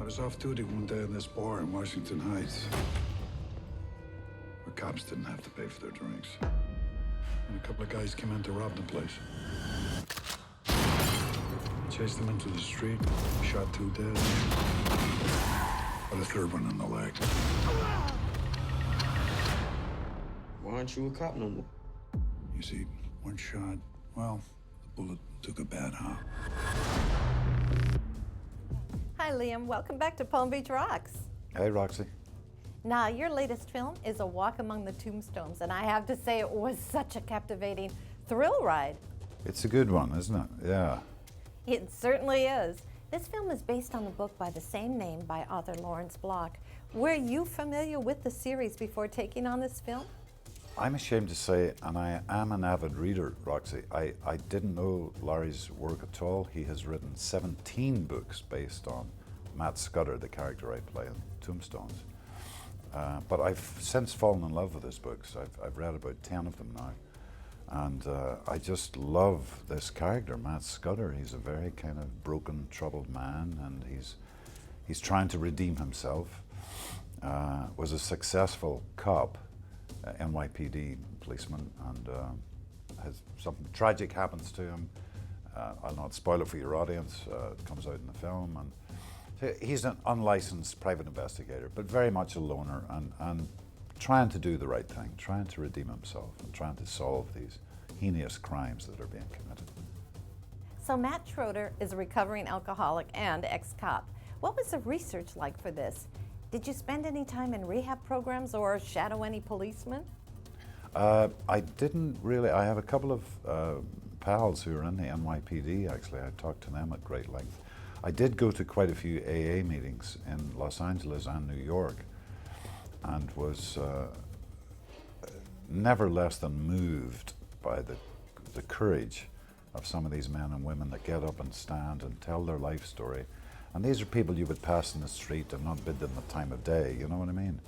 was off duty one day in this bar in Washington Heights. Where cops didn't have to pay for their drinks. And a couple of guys came in to rob the place. Chased them into the street, shot 2 dead. Got a third one in the leg. Why aren't you a cop no more? You see, one shot, well, the bullet took a bad hop. Hi, Liam. Welcome back to Palm Beach Rocks. Hey, Roxy. Now, your latest film is A Walk Among the Tombstones, and I have to say it was such a captivating thrill ride. It's a good one, isn't it? Yeah. It certainly is. This film is based on the book by the same name by author Lawrence Block. Were you familiar with the series before taking on this film? I'm ashamed to say, and I am an avid reader, Roxy, I didn't know Larry's work at all. He has written 17 books based on Matt Scudder, the character I play in Tombstones. But I've since fallen in love with his books. I've read about 10 of them now. And I just love this character, Matt Scudder. He's a very kind of broken, troubled man, and he's trying to redeem himself. Was a successful cop, NYPD policeman, and has something tragic happens to him. I'll not spoil it for your audience. It comes out in the film, and so he's an unlicensed private investigator, but very much a loner, and trying to do the right thing, trying to redeem himself, and trying to solve these heinous crimes that are being committed. So Matt Schroeder is a recovering alcoholic and ex-cop. What was the research like for this? Did you spend any time in rehab programs or shadow any policemen? I didn't really. I have a couple of pals who are in the NYPD, actually. I talked to them at great length. I did go to quite a few AA meetings in Los Angeles and New York, and was never less than moved by the courage of some of these men and women that get up and stand and tell their life story. And these are people you would pass in the street and not bid them the time of day, you know what I mean?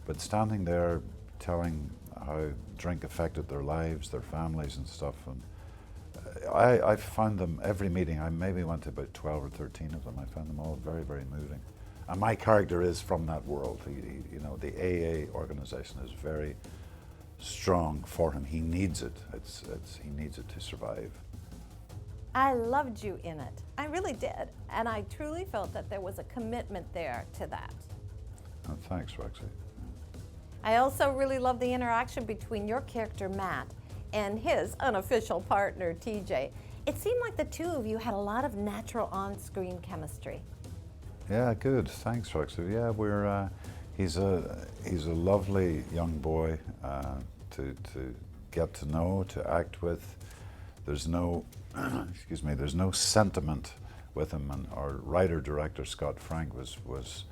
But standing there telling how drink affected their lives, their families and stuff. And I found them, every meeting, I maybe went to about 12 or 13 of them, I found them all very, very moving. And my character is from that world. You know, the AA organization is very strong for him. He needs it. He needs it to survive. I loved you in it. I really did. And I truly felt that there was a commitment there to that. Oh, thanks, Roxy. I also really loved the interaction between your character, Matt, and his unofficial partner, TJ. It seemed like the two of you had a lot of natural on-screen chemistry. Yeah, good. Thanks, Roxy. Yeah, he's a lovely young boy to get to know, to act with. There's no, excuse me, there's no sentiment with him, and our writer-director, Scott Frank, was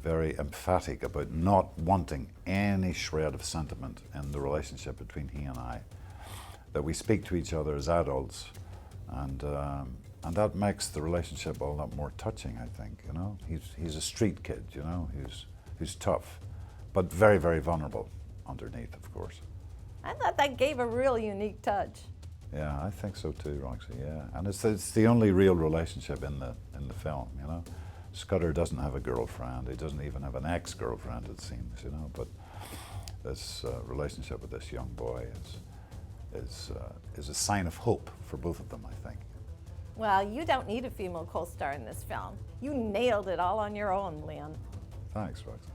very emphatic about not wanting any shred of sentiment in the relationship between he and I. That we speak to each other as adults, and that makes the relationship all that more touching, I think, you know. He's a street kid, you know, who's tough, but very, very vulnerable underneath, of course. I thought that gave a real unique touch. Yeah, I think so too, Roxy, yeah. And it's the only real relationship in the film, you know. Scudder doesn't have a girlfriend, he doesn't even have an ex-girlfriend, it seems, you know, but this relationship with this young boy is a sign of hope for both of them, I think. Well, you don't need a female co-star in this film. You nailed it all on your own, Liam. Thanks, Roxy.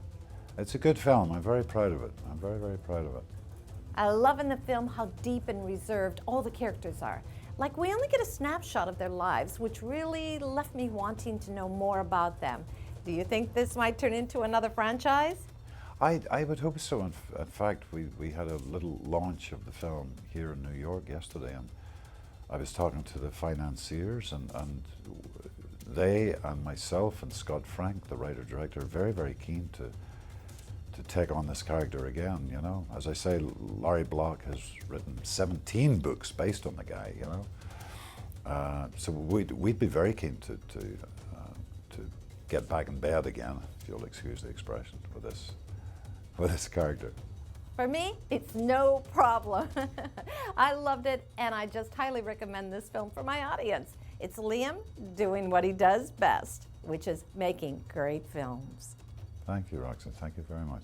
It's a good film. I'm very proud of it. I'm very, very proud of it. I love in the film how deep and reserved all the characters are. Like, we only get a snapshot of their lives, which really left me wanting to know more about them. Do you think this might turn into another franchise? I would hope so. In fact, we had a little launch of the film here in New York yesterday, and I was talking to the financiers, and they and myself and Scott Frank, the writer-director, are very, very keen to take on this character again, you know. As I say, Larry Block has written 17 books based on the guy, you know. So we'd be very keen to get back in bed again, if you'll excuse the expression, with this character. For me, it's no problem. I loved it, and I just highly recommend this film for my audience. It's Liam doing what he does best. which is making great films. Thank you, Roxy. Thank you very much.